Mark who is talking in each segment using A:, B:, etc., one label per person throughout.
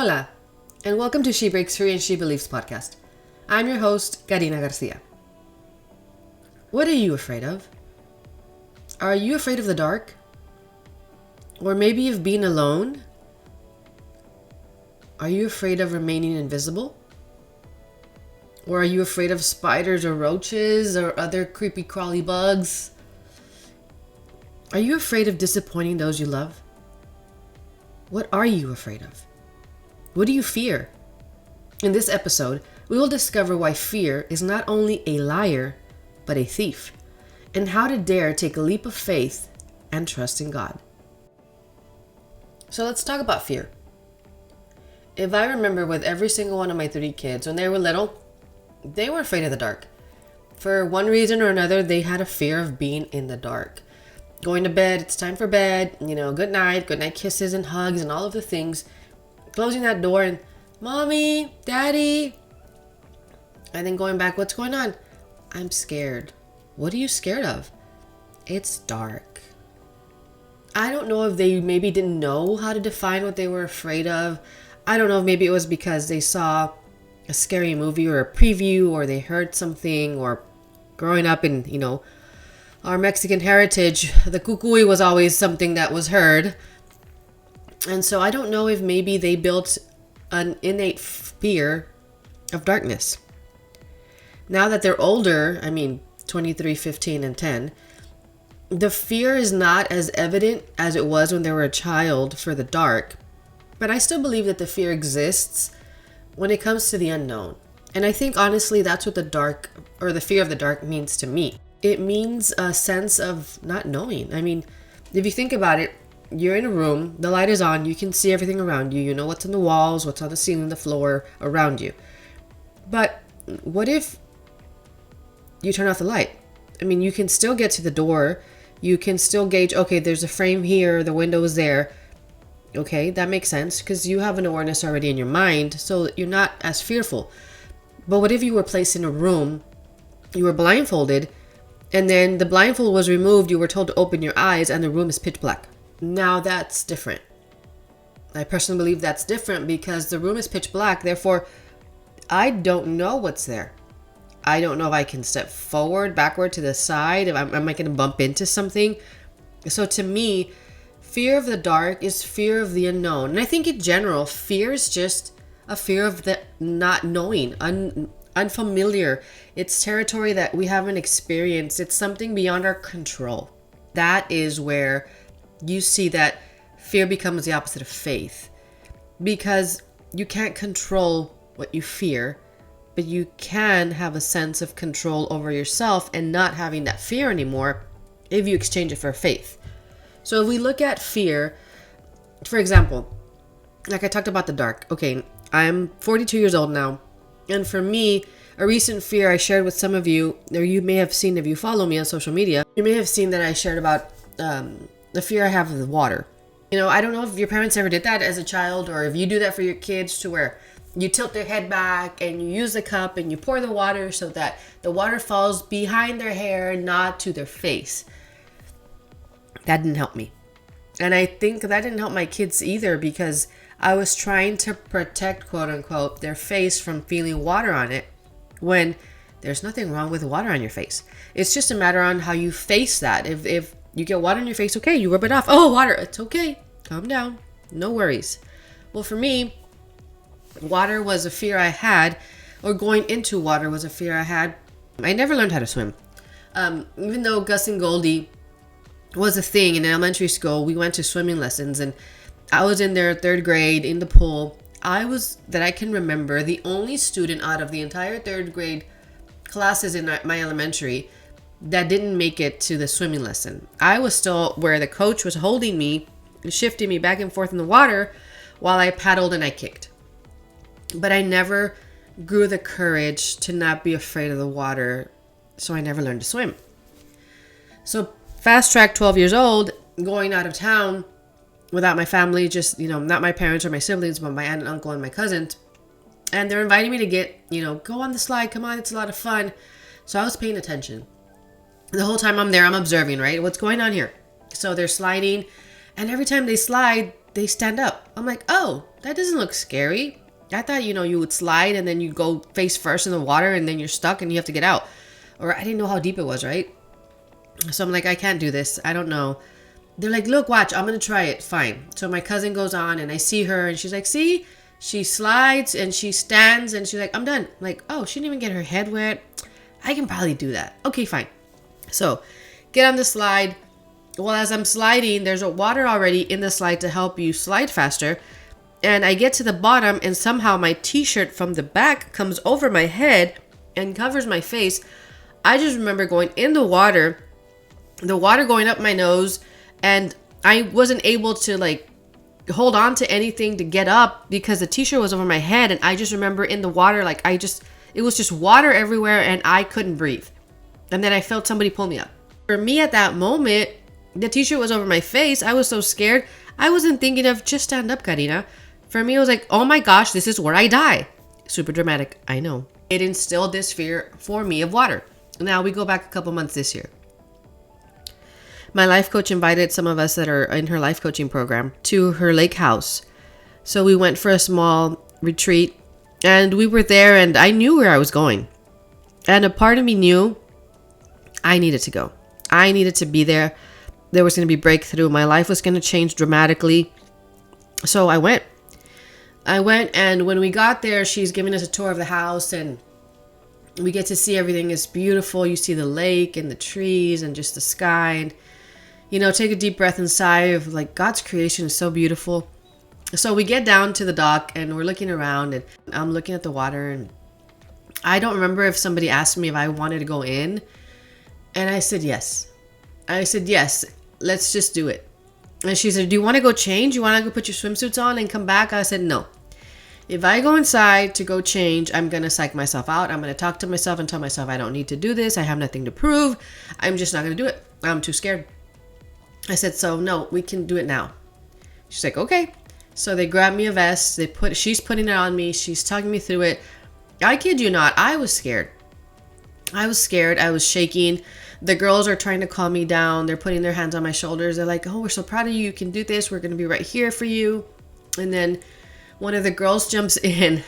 A: Hola, and welcome to She Breaks Free and She Believes podcast. I'm your host, Karina Garcia. What are you afraid of? Are you afraid of the dark? Or maybe of being alone? Are you afraid of remaining invisible? Or are you afraid of spiders or roaches or other creepy crawly bugs? Are you afraid of disappointing those you love? What are you afraid of? What do you fear? In this episode, we will discover why fear is not only a liar, but a thief, and how to dare take a leap of faith and trust in God. So let's talk about fear. If I remember with every single one of my 3 kids, when they were little, they were afraid of the dark. For one reason or another, they had a fear of being in the dark. Going to bed, it's time for bed, good night kisses and hugs and all of the things. Closing that door and, Mommy, Daddy. And then going back, what's going on? I'm scared. What are you scared of? It's dark. I don't know if they maybe didn't know how to define what they were afraid of. I don't know if maybe it was because they saw a scary movie or a preview, or they heard something, or growing up in, our Mexican heritage, the cucuy was always something that was heard. And so I don't know if maybe they built an innate fear of darkness. Now that they're older, 23, 15, and 10, the fear is not as evident as it was when they were a child for the dark. But I still believe that the fear exists when it comes to the unknown. And I think honestly that's what the dark, or the fear of the dark, means to me. It means a sense of not knowing. If you think about it, you're in a room, the light is on, you can see everything around you, you know what's on the walls, what's on the ceiling, the floor, around you. But what if you turn off the light? You can still get to the door, you can still gauge, okay, there's a frame here, the window is there. Okay, that makes sense because you have an awareness already in your mind, so you're not as fearful. But what if you were placed in a room, you were blindfolded, and then the blindfold was removed, you were told to open your eyes, and the room is pitch black? Now that's different. I personally believe that's different because the room is pitch black, therefore I don't know what's there. I don't know if I can step forward, backward, to the side, am I going to bump into something? So to me, fear of the dark is fear of the unknown. And I think in general, fear is just a fear of the not knowing, unfamiliar. It's territory that we haven't experienced. It's something beyond our control. That is where you see that fear becomes the opposite of faith. Because you can't control what you fear, but you can have a sense of control over yourself and not having that fear anymore if you exchange it for faith. So if we look at fear, for example, like I talked about the dark. Okay, I'm 42 years old now. And for me, a recent fear I shared with some of you, or you may have seen if you follow me on social media, you may have seen that I shared about the fear I have of the water. I don't know if your parents ever did that as a child, or if you do that for your kids, to where you tilt their head back and you use the cup and you pour the water so that the water falls behind their hair, not to their face. That didn't help me. And I think that didn't help my kids either, because I was trying to protect, quote unquote, their face from feeling water on it, when there's nothing wrong with water on your face. It's just a matter on how you face that. If you get water on your face, okay, you rub it off. Oh, water, it's okay. Calm down. No worries. Well, for me, water was a fear I had, or going into water was a fear I had. I never learned how to swim. Even though Gus and Goldie was a thing in elementary school, we went to swimming lessons, and I was in their 3rd grade in the pool. I was, that I can remember, the only student out of the entire 3rd grade classes in my elementary that didn't make it to the swimming lesson. I was still where the coach was holding me, shifting me back and forth in the water while I paddled and I kicked. But I never grew the courage to not be afraid of the water, so I never learned to swim. So fast track 12 years old, going out of town without my family, just, not my parents or my siblings, but my aunt and uncle and my cousins. And they're inviting me to get, go on the slide. Come on, it's a lot of fun. So I was paying attention. The whole time I'm there, I'm observing, right? What's going on here? So they're sliding, and every time they slide, they stand up. I'm like, oh, that doesn't look scary. I thought, you would slide and then you go face first in the water and then you're stuck and you have to get out. Or I didn't know how deep it was, right? So I'm like, I can't do this. I don't know. They're like, look, watch, I'm going to try it. Fine. So my cousin goes on and I see her and she's like, see? She slides and she stands and she's like, I'm done. I'm like, oh, she didn't even get her head wet. I can probably do that. Okay, fine. So get on the slide. Well, as I'm sliding, there's water already in the slide to help you slide faster. And I get to the bottom and somehow my t-shirt from the back comes over my head and covers my face. I just remember going in the water going up my nose, and I wasn't able to like hold on to anything to get up because the t-shirt was over my head. And I just remember in the water, like it was just water everywhere and I couldn't breathe. And then I felt somebody pull me up. For me at that moment, the t-shirt was over my face. I was so scared. I wasn't thinking of just stand up, Karina. For me, it was like, oh my gosh, this is where I die. Super dramatic, I know. It instilled this fear for me of water. Now we go back a couple months this year. My life coach invited some of us that are in her life coaching program to her lake house. So we went for a small retreat and we were there and I knew where I was going. And a part of me knew I needed to go. I needed to be there. There was going to be breakthrough. My life was going to change dramatically. So I went. And when we got there, she's giving us a tour of the house and we get to see everything is beautiful. You see the lake and the trees and just the sky and, take a deep breath and sigh of like God's creation is so beautiful. So we get down to the dock and we're looking around and I'm looking at the water and I don't remember if somebody asked me if I wanted to go in. And I said, yes. Let's just do it. And she said, do you want to go change? You want to go put your swimsuits on and come back? I said, no. If I go inside to go change, I'm going to psych myself out. I'm going to talk to myself and tell myself I don't need to do this. I have nothing to prove. I'm just not going to do it. I'm too scared. I said, so no, we can do it now. She's like, okay. So they grabbed me a vest. She's putting it on me. She's talking me through it. I kid you not. I was scared. I was shaking. The girls are trying to calm me down. They're putting their hands on my shoulders. They're like, oh, we're so proud of you. You can do this. We're going to be right here for you. And then one of the girls jumps in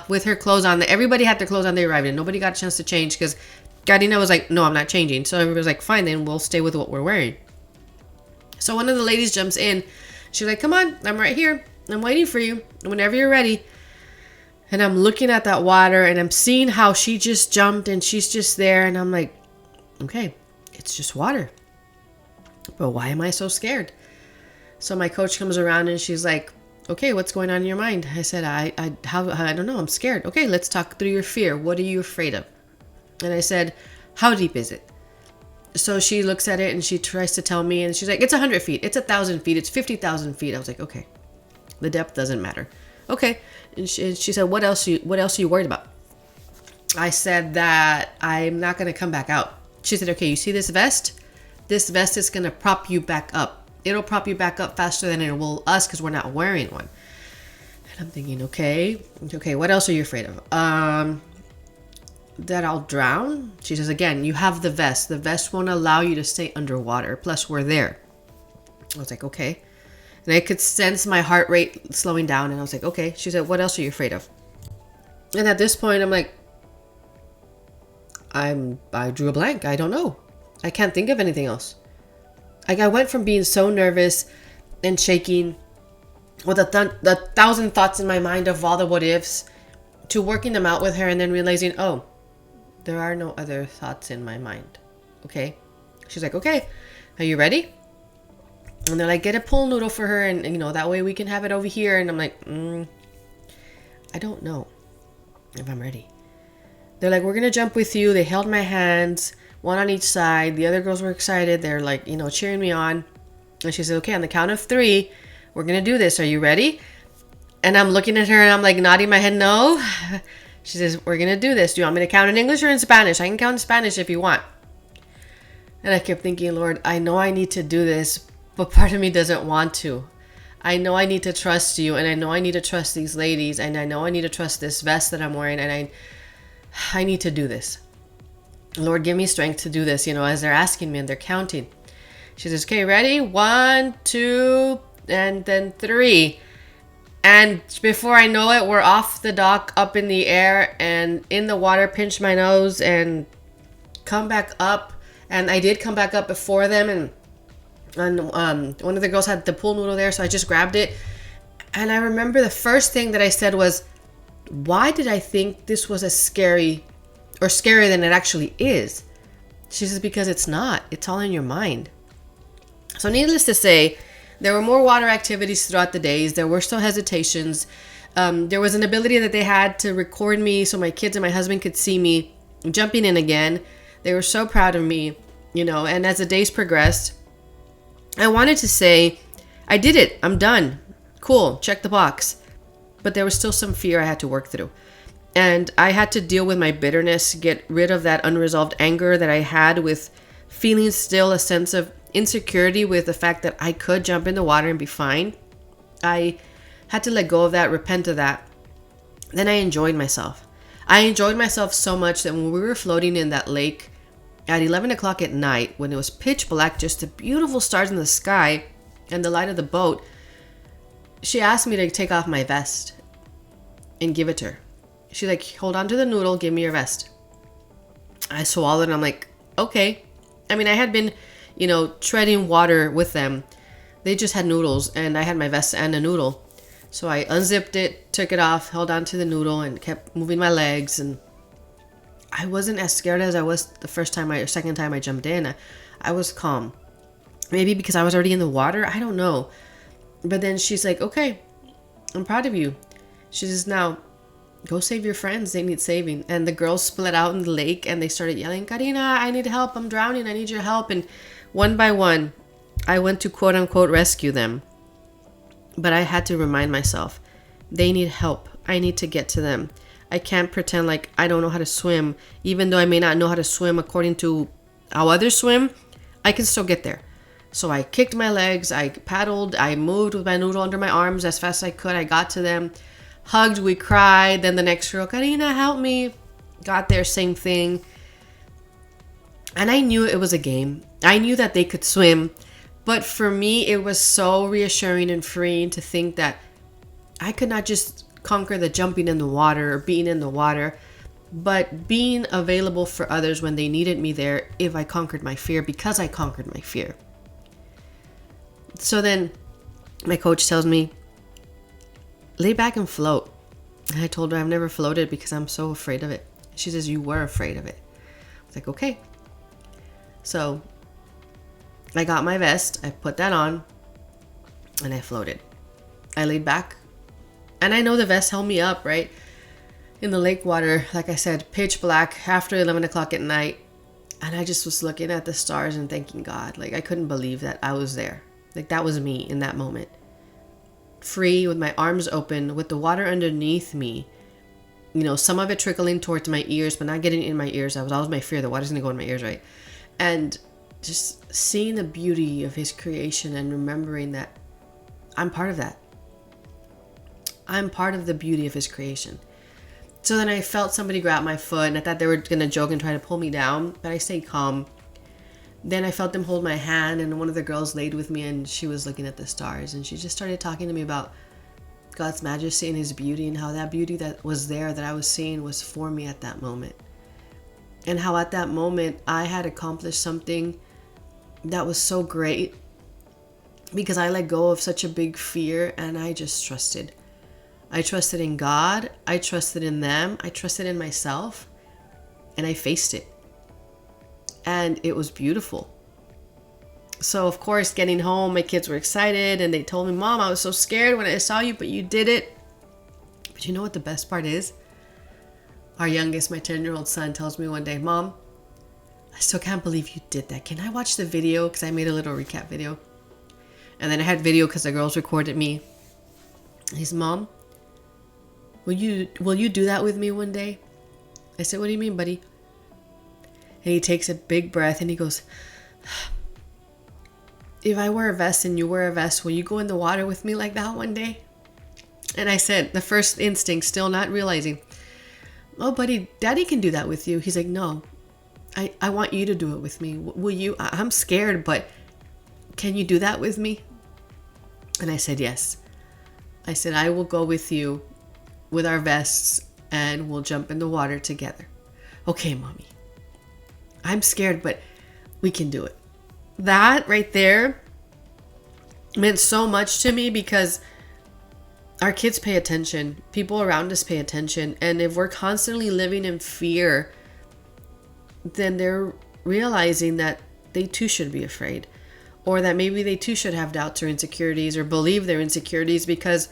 A: with her clothes on. Everybody had their clothes on. They arrived and nobody got a chance to change because Karina was like, no, I'm not changing. So everybody was like, fine, then we'll stay with what we're wearing. So one of the ladies jumps in. She's like, come on, I'm right here. I'm waiting for you whenever you're ready. And I'm looking at that water and I'm seeing how she just jumped and she's just there. And I'm like, okay, it's just water. But why am I so scared? So my coach comes around and she's like, okay, what's going on in your mind? I said, I don't know. I'm scared. Okay, let's talk through your fear. What are you afraid of? And I said, how deep is it? So she looks at it and she tries to tell me and she's like, it's 100 feet. It's 1,000 feet. It's 50,000 feet. I was like, okay, the depth doesn't matter. Okay. And she said, what else are you worried about? I said that I'm not going to come back out. She said, okay, you see this vest? This vest is going to prop you back up. It'll prop you back up faster than it will us because we're not wearing one. And I'm thinking, okay, what else are you afraid of? That I'll drown? She says, again, you have the vest. The vest won't allow you to stay underwater. Plus, we're there. I was like, okay. And I could sense my heart rate slowing down. And I was like, okay. She said, what else are you afraid of? And at this point, I'm like, I drew a blank. I don't know. I can't think of anything else. Like I went from being so nervous and shaking with the 1,000 thoughts in my mind of all the what ifs to working them out with her and then realizing, oh, there are no other thoughts in my mind. Okay. She's like, okay, are you ready? And they're like, get a pool noodle for her. And that way we can have it over here. And I'm like, I don't know if I'm ready. They're like, we're going to jump with you. They held my hands, one on each side. The other girls were excited. They're like, cheering me on. And she said, okay, on the count of 3, we're going to do this. Are you ready? And I'm looking at her and I'm like nodding my head, no. She says, we're going to do this. Do you want me to count in English or in Spanish? I can count in Spanish if you want. And I kept thinking, Lord, I know I need to do this, but part of me doesn't want to. I know I need to trust you, and I know I need to trust these ladies, and I know I need to trust this vest that I'm wearing, and I need to do this. Lord, give me strength to do this, as they're asking me and they're counting. She says, okay, ready? 1, 2, and then 3. And before I know it, we're off the dock, up in the air, and in the water, pinch my nose and come back up. And I did come back up before them, and one of the girls had the pool noodle there, so I just grabbed it. And I remember the first thing that I said was, why did I think this was as scary or scarier than it actually is? She says, because it's not. It's all in your mind. So needless to say, there were more water activities throughout the days. There were still hesitations. There was an ability that they had to record me so my kids and my husband could see me jumping in again. They were so proud of me, and as the days progressed, I wanted to say, I did it. I'm done. Cool. Check the box. But there was still some fear I had to work through. And I had to deal with my bitterness, get rid of that unresolved anger that I had with feeling still a sense of insecurity with the fact that I could jump in the water and be fine. I had to let go of that, repent of that. Then I enjoyed myself. I enjoyed myself so much that when we were floating in that lake at 11 o'clock at night, when it was pitch black, just the beautiful stars in the sky and the light of the boat, she asked me to take off my vest and give it to her. She's like, hold on to the noodle, give me your vest. I swallowed and I'm like, okay. I mean, I had been, treading water with them. They just had noodles and I had my vest and a noodle. So I unzipped it, took it off, held on to the noodle and kept moving my legs. And I wasn't as scared as I was the second time I jumped in. I was calm. Maybe because I was already in the water. I don't know. But then she's like, okay, I'm proud of you. She says, now go save your friends. They need saving. And the girls split out in the lake and they started yelling, Karina, I need help. I'm drowning. I need your help. And one by one, I went to quote unquote rescue them. But I had to remind myself, they need help. I need to get to them. I can't pretend like I don't know how to swim. Even though I may not know how to swim according to how others swim, I can still get there. So I kicked my legs, I paddled, I moved with my noodle under my arms as fast as I could. I got to them, hugged, we cried. Then the next girl, Karina, help me. Got there, same thing. And I knew it was a game. I knew that they could swim. But for me, it was so reassuring and freeing to think that I could not just conquer the jumping in the water or being in the water, but being available for others when they needed me there if I conquered my fear, because I conquered my fear. So then my coach tells me, lay back and float. And I told her I've never floated because I'm so afraid of it. She says, you were afraid of it. I was like, okay. So I got my vest, I put that on, and I floated. I laid back, and I know the vest held me up, right? In the lake water, like I said, pitch black after 11 o'clock at night. And I just was looking at the stars and thanking God. Like, I couldn't believe that I was there. Like, that was me in that moment. Free, with my arms open, with the water underneath me. Some of it trickling towards my ears, but not getting in my ears. That was always my fear. The water's going to go in my ears, right? And just seeing the beauty of His creation and remembering that I'm part of that. I'm part of the beauty of His creation. So then I felt somebody grab my foot, and I thought they were going to joke and try to pull me down, but I stayed calm. Then I felt them hold my hand, and one of the girls laid with me, and she was looking at the stars, and she just started talking to me about God's majesty and His beauty, and how that beauty that was there that I was seeing was for me at that moment. And how at that moment I had accomplished something that was so great because I let go of such a big fear, and I just trusted. I trusted in God, I trusted in them, I trusted in myself, and I faced it. And it was beautiful. So of course, getting home, my kids were excited and they told me, Mom, I was so scared when I saw you, but you did it. But you know what the best part is? Our youngest, my 10-year-old son, tells me one day, Mom, I still can't believe you did that. Can I watch the video? Because I made a little recap video. And then I had video because the girls recorded me. He said, Mom, will you do that with me one day? I said, what do you mean, buddy? And he takes a big breath and he goes, if I wear a vest and you wear a vest, will you go in the water with me like that one day? And I said, the first instinct, still not realizing, oh, buddy, Daddy can do that with you. He's like, no, I want you to do it with me. Will you? I'm scared, but can you do that with me? And I said, yes. I said, I will go with you with our vests and we'll jump in the water together. Okay, mommy. I'm scared, but we can do it. That right there meant so much to me because our kids pay attention. People around us pay attention. And if we're constantly living in fear, then they're realizing that they too should be afraid. Or that maybe they too should have doubts or insecurities or believe their insecurities, because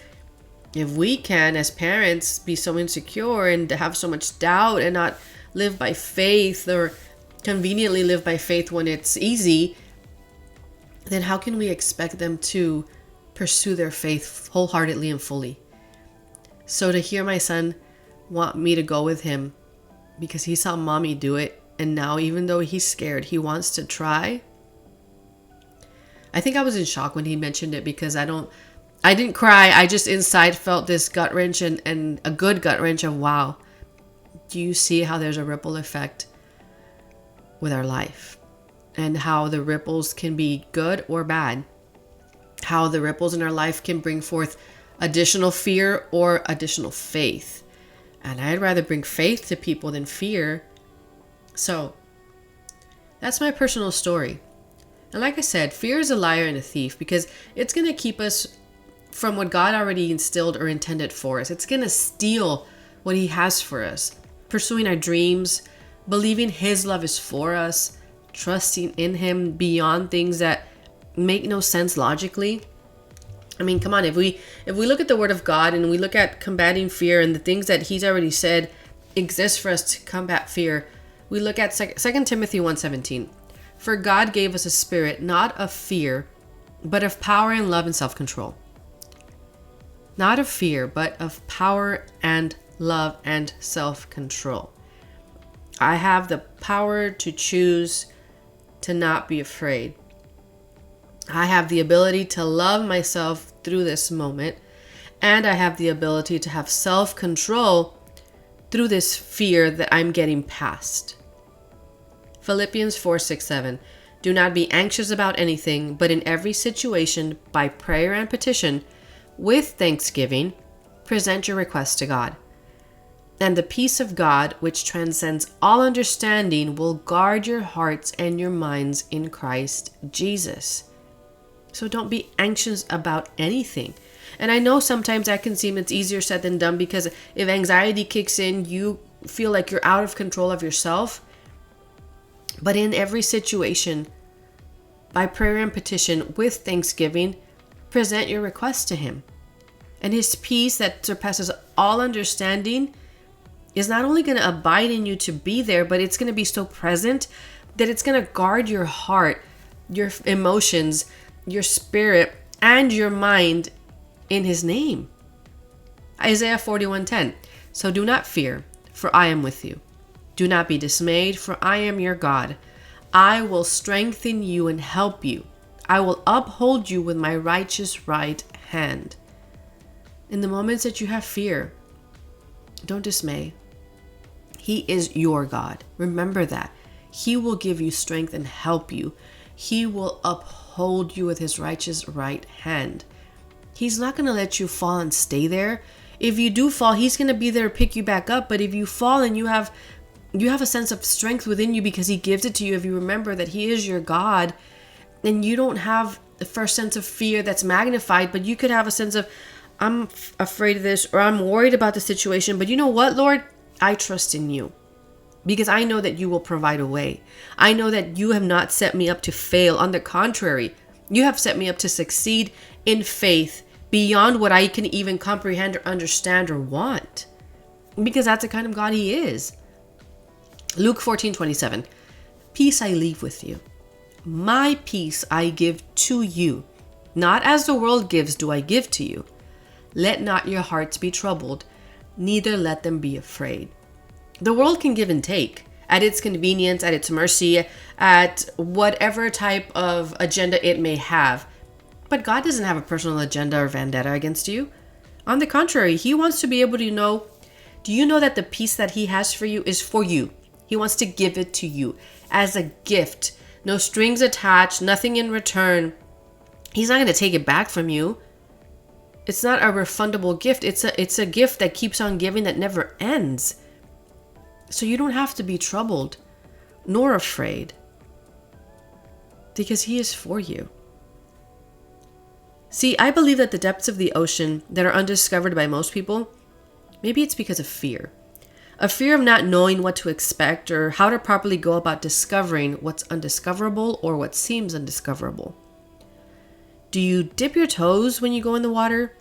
A: if we can, as parents, be so insecure and have so much doubt and not live by faith or conveniently live by faith when it's easy, then how can we expect them to pursue their faith wholeheartedly and fully? So to hear my son want me to go with him because he saw mommy do it, and now even though he's scared, he wants to try. I think I was in shock when he mentioned it, because I didn't cry. I just inside felt this gut wrench and a good gut wrench of, wow, do you see how there's a ripple effect with our life? And how the ripples can be good or bad. How the ripples in our life can bring forth additional fear or additional faith. And I'd rather bring faith to people than fear. So that's my personal story. And like I said, fear is a liar and a thief, because it's going to keep us from what God already instilled or intended for us. It's going to steal what he has for us. Pursuing our dreams, believing his love is for us, trusting in him beyond things that make no sense logically. I mean, come on, if we look at the word of God and we look at combating fear and the things that he's already said exist for us to combat fear, we look at 2 Timothy 1:17. For God gave us a spirit not of fear, but of power and love and self-control. Not of fear, but of power and love and self-control. I have the power to choose to not be afraid. I have the ability to love myself through this moment, and I have the ability to have self-control through this fear that I'm getting past. Philippians 4:6-7. Do not be anxious about anything, but in every situation, by prayer and petition, with thanksgiving, present your requests to God. And the peace of God, which transcends all understanding, will guard your hearts and your minds in Christ Jesus. So don't be anxious about anything. And I know sometimes that can seem it's easier said than done, because if anxiety kicks in, you feel like you're out of control of yourself. But in every situation, by prayer and petition, with thanksgiving, present your requests to him. And his peace that surpasses all understanding is not only going to abide in you to be there, but it's going to be so present that it's going to guard your heart, your emotions, your spirit, and your mind in his name. Isaiah 41:10. So do not fear, for I am with you. Do not be dismayed, for I am your God. I will strengthen you and help you. I will uphold you with my righteous right hand. In the moments that you have fear, don't dismay. He is your God. Remember that. He will give you strength and help you. He will uphold you with his righteous right hand. He's not going to let you fall and stay there. If you do fall, he's going to be there to pick you back up. But if you fall and you have a sense of strength within you because he gives it to you, if you remember that he is your God, and you don't have the first sense of fear that's magnified, but you could have a sense of, I'm afraid of this, or I'm worried about the situation, but you know what, Lord? I trust in you because I know that you will provide a way. I know that you have not set me up to fail. On the contrary, you have set me up to succeed in faith beyond what I can even comprehend or understand or want, because that's the kind of God he is. Luke 14:27. Peace I leave with you. My peace I give to you. Not as the world gives do I give to you. Let not your hearts be troubled, neither let them be afraid. The world can give and take at its convenience, at its mercy, at whatever type of agenda it may have. But God doesn't have a personal agenda or vendetta against you. On the contrary, he wants to be able to know, do you know that the peace that he has for you is for you? He wants to give it to you as a gift. No strings attached, nothing in return. He's not going to take it back from you. It's not a refundable gift. It's a gift that keeps on giving, that never ends. So you don't have to be troubled nor afraid, because he is for you. See, I believe that the depths of the ocean that are undiscovered by most people, maybe it's because of fear. A fear of not knowing what to expect or how to properly go about discovering what's undiscoverable or what seems undiscoverable. Do you dip your toes when you go in the water?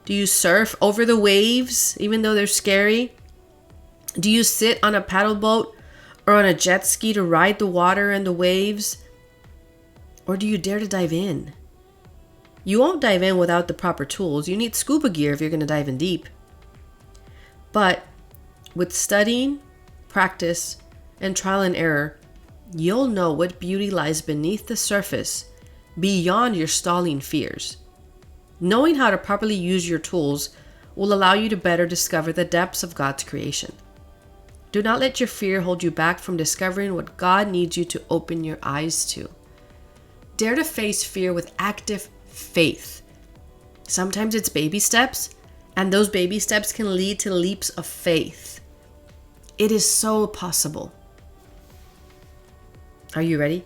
A: Do you surf over the waves even though they're scary? Do you sit on a paddle boat or on a jet ski to ride the water and the waves? Or do you dare to dive in? You won't dive in without the proper tools. You need scuba gear if you're going to dive in deep. But with studying, practice, and trial and error, you'll know what beauty lies beneath the surface, beyond your stalling fears. Knowing how to properly use your tools will allow you to better discover the depths of God's creation. Do not let your fear hold you back from discovering what God needs you to open your eyes to. Dare to face fear with active faith. Sometimes it's baby steps, and those baby steps can lead to leaps of faith. It is so possible. Are you ready?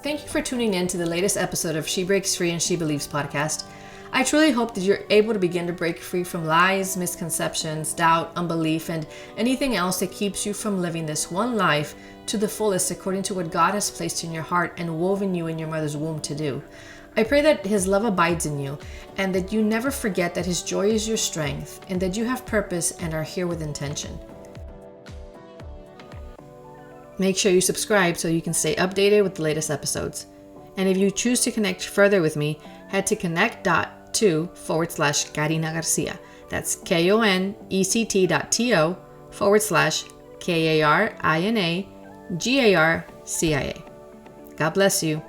A: Thank you for tuning in to the latest episode of She Breaks Free and She Believes podcast. I truly hope that you're able to begin to break free from lies, misconceptions, doubt, unbelief, and anything else that keeps you from living this one life to the fullest according to what God has placed in your heart and woven you in your mother's womb to do. I pray that His love abides in you and that you never forget that His joy is your strength and that you have purpose and are here with intention. Make sure you subscribe so you can stay updated with the latest episodes. And if you choose to connect further with me, head to connect.to/Karina Garcia. That's KONECT.to/KARINAGARCIA. God bless you.